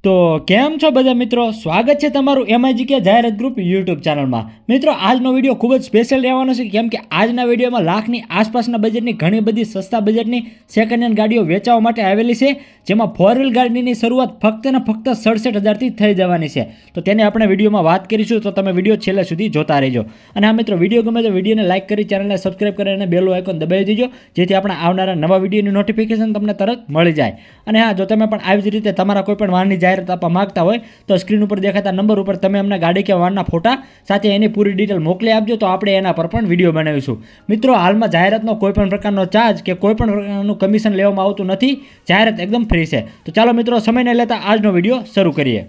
તો કેમ છો બધા મિત્રો, સ્વાગત છે તમારું MIGK જાહેરાત ગ્રુપ યુટ્યુબ ચેનલમાં। મિત્રો આજનો વિડીયો ખૂબ જ સ્પેશિયલ રહેવાનો છે, કેમ કે આજના વિડીયોમાં લાખની આસપાસના બજેટની ઘણી બધી સસ્તા બજેટની સેકન્ડ હેન્ડ ગાડીઓ વેચવા માટે આવેલી છે, જેમાં 4 વ્હીલ ગાડીની શરૂઆત ફક્ત ને ફક્ત 67,000થી થઈ જવાની છે। તો તેની આપણે વિડીયોમાં વાત કરીશું, તો તમે વિડીયો છેલ્લે સુધી જોતા રહેજો। અને આ મિત્રો વિડીયો ગમે તો વિડીયોને લાઇક કરી, ચેનલને સબસ્ક્રાઇબ કરી અને બેલ આઇકોન દબાવી દેજો, જેથી આપણે આવનારા નવા વિડીયોની નોટિફિકેશન તમને તરત મળી જાય। અને હા, જો તમે પણ આવી જ રીતે તમારા કોઈ પણ વાહનની જાહેરાત આપવા માંગતા હોય તો સ્ક્રીન ઉપર દેખાતા નંબર ઉપર તમે અમને ગાડી કે વાહનના ફોટા સાથે એની પૂરી ડિટેલ મોકલી આપજો, તો આપણે એના પર પણ વિડીયો બનાવીશું। મિત્રો હાલમાં જાહેરાતનો કોઈ પણ પ્રકારનો ચાર્જ કે કોઈ પણ પ્રકારનું કમિશન લેવામાં આવતું નથી, જાહેરાત એકદમ ફ્રી છે। તો ચાલો મિત્રો, સમયને લેતા આજનો વિડીયો શરૂ કરીએ।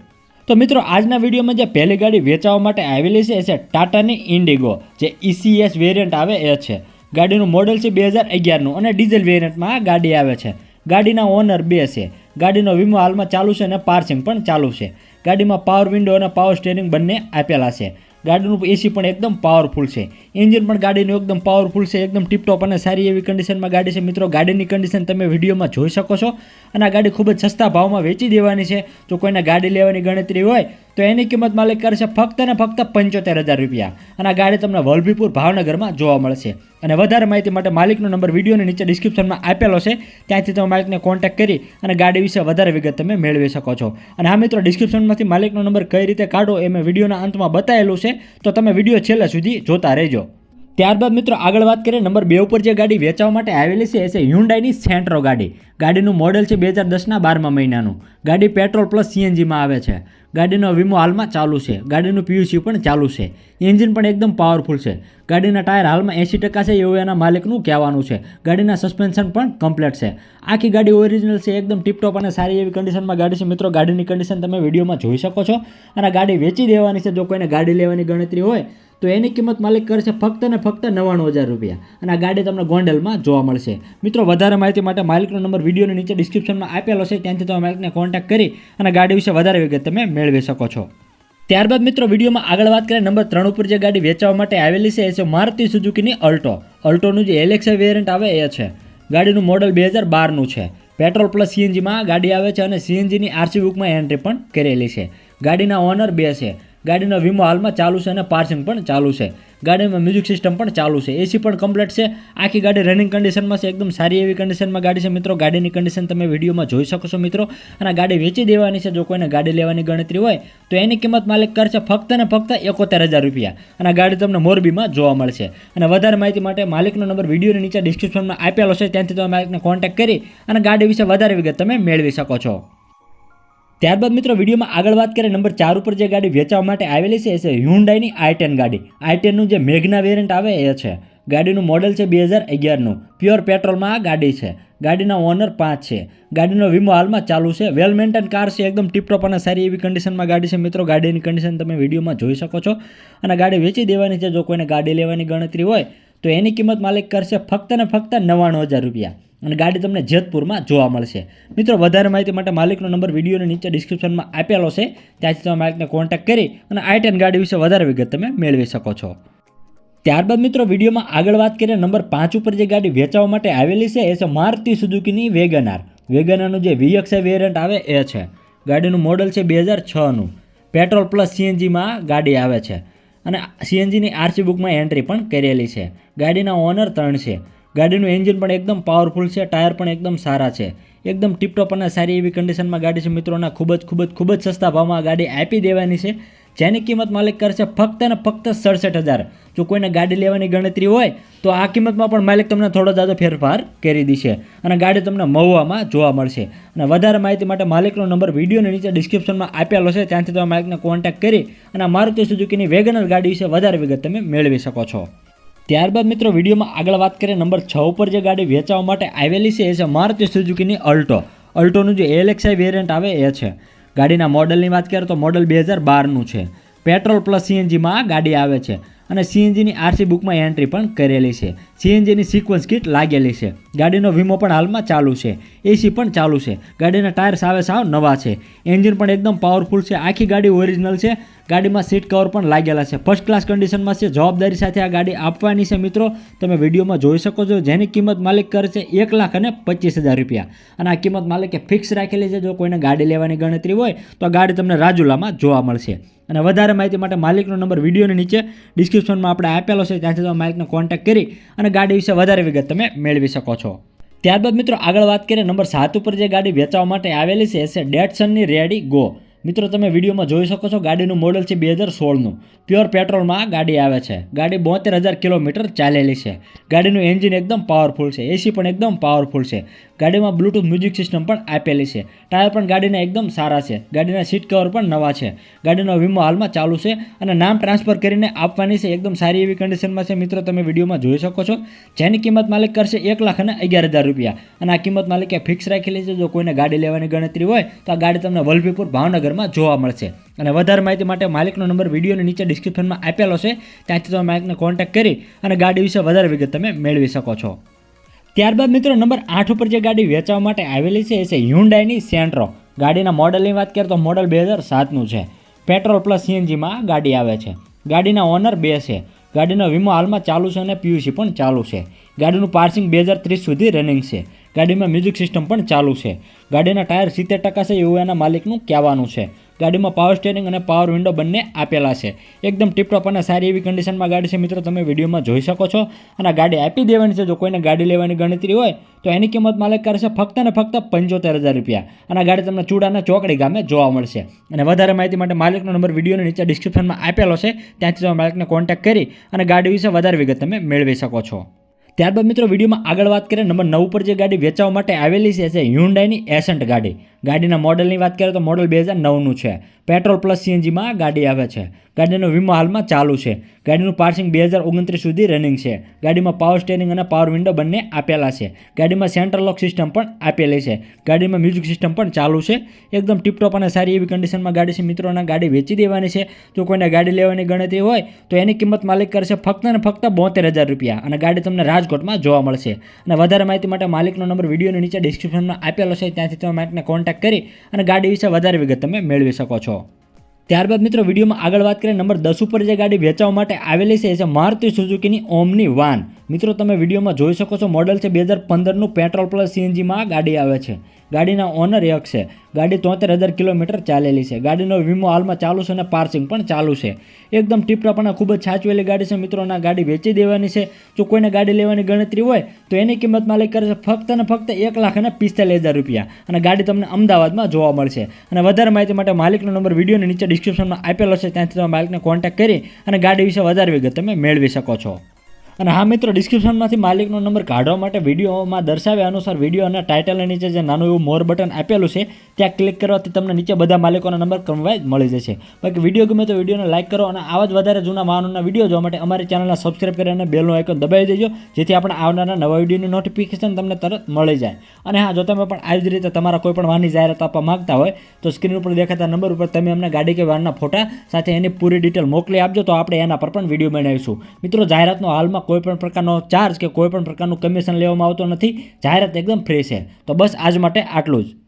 તો મિત્રો આજના વિડીયોમાં જે પહેલી ગાડી વેચવા માટે આવેલી છે એ છે ટાટાની ઇન્ડિગો, જે ECS વેરિયન્ટ આવે એ છે। ગાડીનું મોડલ છે 2011નું અને ડીઝલ વેરિયન્ટમાં આ ગાડી આવે છે। ગાડીના ઓનર 2 છે। ગાડીનો વીમો હાલમાં ચાલુ છે અને પાર્સિંગ પણ ચાલુ છે। ગાડીમાં પાવર વિન્ડો અને પાવર સ્ટીયરિંગ બંને આપેલા છે। ગાડીનું એસી પણ એકદમ પાવરફુલ છે। એન્જિન પણ ગાડીનું એકદમ પાવરફુલ છે, એકદમ ટીપટોપ અને સારી એવી કન્ડિશનમાં ગાડી છે। મિત્રો ગાડીની કન્ડિશન તમે વિડીયોમાં જોઈ શકો છો, અને આ ગાડી ખૂબ જ સસ્તા ભાવમાં વેચી દેવાની છે। જો કોઈને ગાડી લેવાની ગણતરી હોય તો એની કિંમત માલિક કરશે ફક્ત ને ફક્ત 75,000 રૂપિયા, અને આ ગાડી તમને વલભીપુર ભાવનગરમાં જોવા મળશે। અને વધારે માહિતી માટે માલિકનો નંબર વિડીયોની નીચે ડિસ્ક્રિપ્શનમાં આપેલો છે, ત્યાંથી તમે માલિકને કોન્ટેક્ટ કરી અને ગાડી વિશે વધારે વિગત તમે મેળવી શકો છો। અને હા મિત્રો, ડિસ્ક્રિપ્શનમાંથી માલિકનો નંબર કઈ રીતે કાઢો એ મેં વિડીયોના અંતમાં બતાવેલું છે, તો તમે વિડીયો છેલ્લે સુધી જોતા રહેજો। ત્યારબાદ મિત્રો આગળ વાત કરીએ, નંબર 2 ઉપર જે ગાડી વેચવા માટે આવેલી છે એ છે હ્યુન્ડાઈની સેન્ટ્રો ગાડી। ગાડીનું મોડલ છે 2010ના 12મા મહિનાનું। ગાડી પેટ્રોલ પ્લસ CNGમાં આવે છે। ગાડીનો વીમો હાલમાં ચાલુ છે। ગાડીનું PUC પણ ચાલુ છે। એન્જિન પણ એકદમ પાવરફુલ છે। ગાડીના ટાયર હાલમાં 80% છે એવું એના માલિકનું કહેવાનું છે। ગાડીના સસ્પેન્શન પણ કમ્પ્લીટ છે। આખી ગાડી ઓરિજિનલ છે, એકદમ ટીપટોપ અને સારી એવી કન્ડિશનમાં ગાડી છે। મિત્રો ગાડીની કન્ડિશન તમે વિડીયોમાં જોઈ શકો છો, અને ગાડી વેચી દેવાની છે। જો કોઈને ગાડી લેવાની ગણતરી હોય તો એની કિંમત માલિક કરશે ફક્ત ને ફક્ત 99,000 રૂપિયા, અને આ ગાડી તમને ગોંડલમાં જોવા મળશે। મિત્રો વધારે માહિતી માટે માલિકનો નંબર વિડીયોની નીચે ડિસ્ક્રિપ્શનમાં આપેલો છે, ત્યાંથી તમે માલિકને કોન્ટેક્ટ કરી અને ગાડી વિશે વધારે વિગત તમે મેળવી શકો છો। ત્યારબાદ મિત્રો વિડીયોમાં આગળ વાત કરીએ, નંબર 3 ઉપર જે ગાડી વેચવા માટે આવેલી છે એ છે મારુતિ સુઝુકીની અલ્ટો। અલ્ટોનું જે LXi વેરિયન્ટ આવે એ છે। ગાડીનું મોડલ 2012નું છે। પેટ્રોલ પ્લસ CNGમાં ગાડી આવે છે, અને CNGની RC બુકમાં એન્ટ્રી પણ કરેલી છે। ગાડીના ઓનર 2 છે। ગાડીનો વીમો હાલમાં ચાલુ છે અને પાર્સિંગ પણ ચાલુ છે। ગાડીમાં મ્યુઝિક સિસ્ટમ પણ ચાલુ છે। એસી પણ કમ્પ્લીટ છે। આખી ગાડી રનિંગ કન્ડિશનમાં છે, એકદમ સારી એવી કન્ડિશનમાં ગાડી છે। મિત્રો ગાડીની કન્ડિશન તમે વિડીયોમાં જોઈ શકો છો મિત્રો, અને ગાડી વેચી દેવાની છે। જો કોઈને ગાડી લેવાની ગણતરી હોય તો એની કિંમત માલિક કરશે ફક્ત ને ફક્ત 71,000 રૂપિયા, અને આ ગાડી તમને મોરબીમાં જોવા મળશે। અને વધારે માહિતી માટે માલિકનો નંબર વિડીયોની નીચે ડિસ્ક્રિપ્શનમાં આપેલો છે, ત્યાંથી તમે માલિકને કોન્ટેક્ટ કરી અને ગાડી વિશે વધારે વિગત તમે મેળવી શકો છો। ત્યારબાદ મિત્રો વિડીયોમાં આગળ વાત કરીએ, નંબર 4 ઉપર જે ગાડી વેચવા માટે આવેલી છે એ છે હ્યુન્ડાઈની i10 ગાડી। i10નું જે મેગ્ના વેરિયન્ટ આવે એ છે। ગાડીનું મોડલ છે 2011નું। પ્યોર પેટ્રોલમાં આ ગાડી છે। ગાડીના ઓનર 5 છે। ગાડીનો વીમો હાલમાં ચાલુ છે। વેલ મેન્ટેન કાર છે, એકદમ ટીપટોપ અને સારી એવી કન્ડિશનમાં ગાડી છે। મિત્રો ગાડીની કન્ડિશન તમે વિડીયોમાં જોઈ શકો છો, અને ગાડી વેચી દેવાની છે। જો કોઈને ગાડી લેવાની ગણતરી હોય તો એની કિંમત માલિક કરશે ફક્ત ને ફક્ત 99,000 રૂપિયા, અને ગાડી તમને જેતપુરમાં જોવા મળશે। મિત્રો વધારે માહિતી માટે માલિકનો નંબર વિડીયોની નીચે ડિસ્ક્રિપ્શનમાં આપેલો છે, ત્યાંથી તમે માલિકને કોન્ટેક્ટ કરી અને i10 ગાડી વિશે વધારે વિગત તમે મેળવી શકો છો। ત્યારબાદ મિત્રો વિડીયોમાં આગળ વાત કરીએ, નંબર 5 ઉપર જે ગાડી વેચવા માટે આવેલી છે એ છે મારુતિ સુઝુકીની વેગનાર। વેગનારનું જે VXi વેરિયન્ટ આવે એ છે। ગાડીનું મોડલ છે 2006નું। પેટ્રોલ પ્લસ CNGમાં ગાડી આવે છે, અને CNGની RC બુકમાં એન્ટ્રી પણ કરેલી છે। ગાડીના ઓનર 3 છે। ગાડીનું એન્જિન પણ એકદમ પાવરફુલ છે। ટાયર પણ એકદમ સારા છે, એકદમ ટીપટોપ અને સારી એવી કન્ડિશનમાં ગાડી છે। મિત્રોના ખૂબ જ સસ્તા ભાવમાં ગાડી આપી દેવાની છે, જેની કિંમત માલિક કરશે ફક્ત ને ફક્ત 67,000। જો કોઈને ગાડી લેવાની ગણતરી હોય તો આ કિંમતમાં પણ માલિક તમને થોડો જાજો ફેરફાર કરી દેશે, અને ગાડી તમને મહુવામાં જોવા મળશે। અને વધારે માહિતી માટે માલિકનો નંબર વિડીયોની નીચે ડિસ્ક્રિપ્શનમાં આપેલો છે, ત્યાંથી તમે માલિકને કોન્ટેક્ટ કરી અને મારુતિ સુઝુકીની વેગનર ગાડી વિશે વધારે વિગત તમે મેળવી શકો છો। ત્યારબાદ મિત્રો વિડીયોમાં આગળ વાત કરીએ, નંબર 6 ઉપર જે ગાડી વેચવા માટે આવેલી છે એ છે મારુતિ સુઝુકીની અલ્ટો। અલ્ટોનું જે LXi વેરિયન્ટ આવે એ છે। ગાડીના મોડલની વાત કરીએ તો મોડલ 2012નું છે। પેટ્રોલ પ્લસ CNGમાં આ ગાડી આવે છે, અને CNGની RC બુકમાં એન્ટ્રી પણ કરેલી છે। સીએનજીની સિક્વન્સ કિટ લાગેલી છે. ગાડીનો વીમો પણ હાલમાં ચાલુ છે. એસી પણ ચાલુ છે. ગાડીના ટાયર સાવ નવા છે. એન્જિન પણ એકદમ પાવરફુલ છે. આખી ગાડી ઓરિજિનલ છે. ગાડીમાં સીટ કવર પણ લાગેલા છે. ફર્સ્ટ ક્લાસ કન્ડિશનમાં છે. જવાબદારી સાથે આ ગાડી આપવાની છે મિત્રો. તમે વિડીયોમાં જોઈ શકો છો. જેની કિંમત માલિક કરે છે 1,25,000 રૂપિયા. અને આ કિંમત માલિકે ફિક્સ રાખેલી છે. જો કોઈને ગાડી લેવાની ગણતરી હોય તો આ ગાડી તમને રાજુલામાં જોવા મળશે. અને વધારે માહિતી માટે માલિકનો નંબર વિડીયોની નીચે ડિસ્ક્રિપ્શનમાં આપણે આપેલો છે. ત્યાંથી તમે માલિકને કોન્ટેક્ટ કરી અને ગાડી વિશે વધારે વિગત તમે મેળવી શકો છો. ત્યારબાદ મિત્રો આગળ વાત કરીએ નંબર 7 ઉપર જે ગાડી વેચવા માટે આવેલી છે એ છે ડેટસનની રેડી ગો. મિત્રો તમે વિડીયોમાં જોઈ શકો છો. ગાડીનું મોડલ છે 2016નું. પ્યોર પેટ્રોલમાં આ ગાડી આવે છે. ગાડી 72,000 કિલોમીટર ચાલેલી છે. ગાડીનું એન્જિન એકદમ પાવરફુલ છે. એસી પણ એકદમ પાવરફુલ છે. ગાડીમાં બ્લૂટૂથ મ્યુઝિક સિસ્ટમ પણ આપેલી છે. ટાયર પણ ગાડીના એકદમ સારા છે. ગાડીના સીટ કવર પણ નવા છે. ગાડીનો વીમો હાલમાં ચાલુ છે અને નામ ટ્રાન્સફર કરીને આપવાની છે. એકદમ સારી એવી કન્ડિશનમાં છે. મિત્રો તમે વિડીયોમાં જોઈ શકો છો. જેની કિંમત માલિક કરશે 1,11,000 રૂપિયા. અને આ કિંમત માલિકે ફિક્સ રાખેલી છે. જો કોઈને ગાડી લેવાની ગણતરી હોય તો આ ગાડી તમને વલભીપુર ભાવનગરમાં જોવા મળશે. અને વધારે માહિતી માટે માલિકનો નંબર વિડીયોની નીચે ડિસ્ક્રિપ્શનમાં આપેલો છે. ત્યાંથી તમે માલિકને કોન્ટેક્ટ કરી અને ગાડી વિશે વધારે વિગત તમે મેળવી શકો છો. ત્યારબાદ મિત્રો નંબર 8 ઉપર જે ગાડી વેચવા માટે આવેલી છે એ છે હ્યુન્ડાઈની સેન્ટ્રો. ગાડીના મોડલની વાત કરીએ તો મોડલ 2007નું છે. પેટ્રોલ પ્લસ સીએનજીમાં ગાડી આવે છે. ગાડીના ઓનર 2 છે. ગાડીનો વીમો હાલમાં ચાલુ છે અને પીયુસી પણ ચાલુ છે. ગાડીનું પાર્સિંગ 2030 સુધી રનિંગ છે. ગાડીમાં મ્યુઝિક સિસ્ટમ પણ ચાલુ છે. ગાડીના ટાયર 70% છે એવું એના માલિકનું કહેવાનું છે. ગાડીમાં પાવર સ્ટીયરિંગ અને પાવર વિન્ડો બંને આપેલા છે. એકદમ ટીપટોપ અને સારી એવી કન્ડિશનમાં ગાડી છે. મિત્રો તમે વિડીયોમાં જોઈ શકો છો. અને ગાડી આપી દેવાની છે. જો કોઈને ગાડી લેવાની ગણતરી હોય તો એની કિંમત માલિક કરશે ફક્ત ને ફક્ત 75,000 રૂપિયા. અને ગાડી તમને ચૂડાના ચોકડી ગામે જોવા મળશે. અને વધારે માહિતી માટે માલિકનો નંબર વિડીયોની નીચે ડિસ્ક્રિપ્શનમાં આપેલો છે. ત્યાંથી તમે માલિકને કોન્ટેક્ટ કરી અને ગાડી વિશે વધારે વિગત તમે મેળવી શકો છો. ત્યારબાદ મિત્રો વિડીયોમાં આગળ વાત કરીએ નંબર 9 ઉપર જે ગાડી વેચવા માટે આવેલી છે એ હ્યુન્ડાઈની એસન્ટ ગાડી. ગાડીના મોડલની વાત કરીએ તો મોડલ 2009નું છે. પેટ્રોલ પ્લસ સીએનજીમાં ગાડી આવે છે. ગાડીનો વીમો હાલમાં ચાલુ છે. ગાડીનું પાર્સિંગ 2029 સુધી રનિંગ છે. ગાડીમાં પાવર સ્ટીયરિંગ અને પાવર વિન્ડો બંને આપેલા છે. ગાડીમાં સેન્ટ્રલ લોક સિસ્ટમ પણ આપેલી છે. ગાડીમાં મ્યુઝિક સિસ્ટમ પણ ચાલુ છે. એકદમ ટીપટોપ અને સારી એવી કન્ડિશનમાં ગાડી છે. મિત્રોના ગાડી વેચી દેવાની છે. જો કોઈને ગાડી લેવાની ગણતરી હોય તો એની કિંમત માલિક કરશે ફક્ત ને ફક્ત 72,000 રૂપિયા. અને ગાડી તમને રાજકોટમાં જોવા મળશે. અને વધારે માહિતી માટે માલિકનો નંબર વિડીયોની નીચે ડિસ્ક્રિપ્શનમાં આપેલો છે. ત્યાંથી તમે માલિકને કોન્ટેક્ટ કરી અને ગાડી વિશે વધારે વિગત તમે મેળવી શકો છો. ત્યારબાદ મિત્રો વિડીયોમાં આગળ વાત કરીએ નંબર 10 ઉપર જે ગાડી વેચવા માટે આવેલી છે એ છે મારુતિ સુઝુકીની ઓમની વાન. મિત્રો તમે વિડીયોમાં જોઈ શકો છો. મોડલ છે 2015નું. પેટ્રોલ પ્લસ સીએનજીમાં ગાડી આવે છે. ગાડીના ઓનર 1 છે. ગાડી 73,000 કિલોમીટર ચાલેલી છે. ગાડીનો વીમો હાલમાં ચાલુ છે અને પાર્સિંગ પણ ચાલુ છે. એકદમ ટીપટોપ અને ખૂબ જ સાચવેલી ગાડી છે. મિત્રોના ગાડી વેચી દેવાની છે. જો કોઈને ગાડી લેવાની ગણતરી હોય તો એની કિંમત માલિક કરે છે ફક્ત ને ફક્ત 1,45,000 રૂપિયા. અને ગાડી તમને અમદાવાદમાં જોવા મળશે. અને વધારે માહિતી માટે માલિકનો નંબર વિડીયોની નીચે ડિસ્ક્રિપ્શનમાં આપેલો છે. ત્યાંથી તમે માલિકને કોન્ટેક્ટ કરી અને ગાડી વિશે વધારે વિગત તમે મેળવી શકો છો. અને હા મિત્રો ડિસ્ક્રિપ્શનમાંથી માલિકનો નંબર કાઢવા માટે વિડીયોમાં દર્શાવ્યા અનુસાર વિડીયો અને ટાઇટલની નીચે જે નાનું એવું મોર બટન આપેલું છે ત્યાં ક્લિક કરવાથી તમને નીચે બધા માલિકોના નંબર ક્રમવાઇઝ મળી જશે. બાકી વિડીયો ગમે તો વિડીયોને લાઇક કરો અને આવા જ વધારે જૂના વાહનોના વિડીયો જોવા માટે અમારી ચેનલને સબસ્ક્રાઇબ કરી અને બેલનું આઇકોન દબાવી દેજો, જેથી આપણે આવનારા નવા વિડીયોની નોટિફિકેશન તમને તરત મળી જાય. અને હા, જો તમે પણ આવી જ રીતે તમારા કોઈ પણ વાહનની જાહેરાત આપવા માંગતા હોય તો સ્ક્રીન ઉપર દેખાતા નંબર ઉપર તમે અમને ગાડી કે વાહનના ફોટા સાથે એની પૂરી ડિટેલ મોકલી આપજો, તો આપણે એના પર પણ વિડીયો બનાવીશું. મિત્રો જાહેરાતનો હાલમાં કોઈ પણ પ્રકારનો ચાર્જ કે કોઈ પણ પ્રકારનું કમિશન લેવામાં આવતો નથી. જાહેરાત એકદમ ફ્રી છે. તો બસ આજ માટે આટલું જ.